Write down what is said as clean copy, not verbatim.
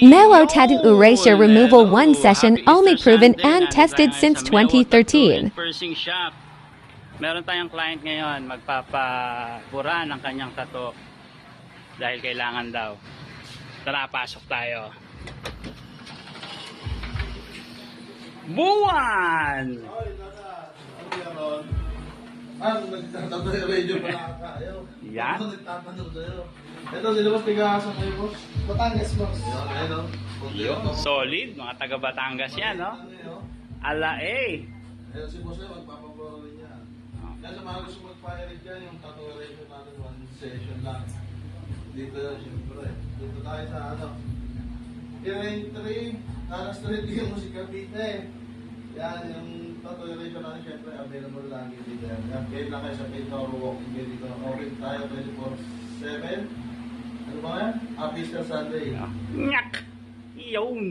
Mewo Tattoo Erasure Removal 1 session only proven and tested since 2013. Piercing shop. Meron tayong client ngayon magpapabura ng kanyang tattoo dahil kailangan daw. Tara, pasok tayo. Buwan! Nagtatanong yung radio pala kakayaw. Yan. Nagtatanong sa'yo. Ito, nilabas tigasan kayo, boss. Batangas, boss. Yan, ayun, no? Yun, solid. Mga taga Batangas yan, no? Ala eh. Ayun, si boss na magpapabawin niya. Yan sa mga gusto mag-fire dyan, yung tattooation natin, one session lang. Dito yan, siyempre. Dito tayo sa ano. Terrain 3, Tara Street, yung musika Cavite. Yan, yung tattooation natin, siyempre, available lagi dito yan. Yan, kayo na kayo sa Pintor Walking Day dito. Open tayo 24/7. Ano ba yan? Happy Easter Sunday. Nyak! Yun!